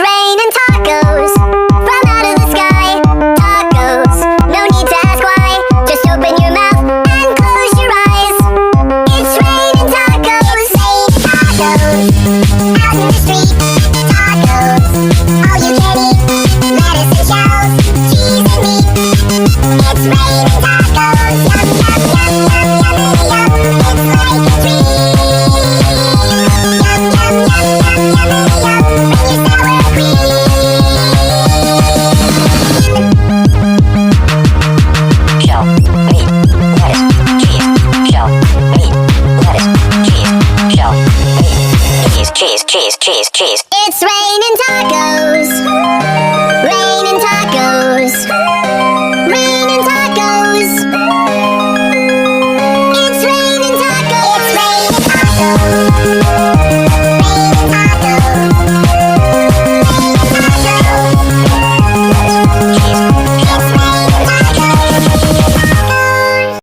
raining tacos from out of the sky. Tacos, no need to ask why. Just open your mouth and close your eyes. It's raining tacos. Tacos, out in the street. Tacos, all you can eat. Lettuce and shells, cheese and meat. It's raining tacos. Yum, yum, yum, yum, yum, yum. It's like a dream. Yum, yum, yum, yum, yum, yum. Bring your sour cream. Shell, meat, lettuce, cheese. Shell, meat, lettuce, cheese. Shell, meat, cheese, cheese, cheese, cheese, cheese. It's raining tacos.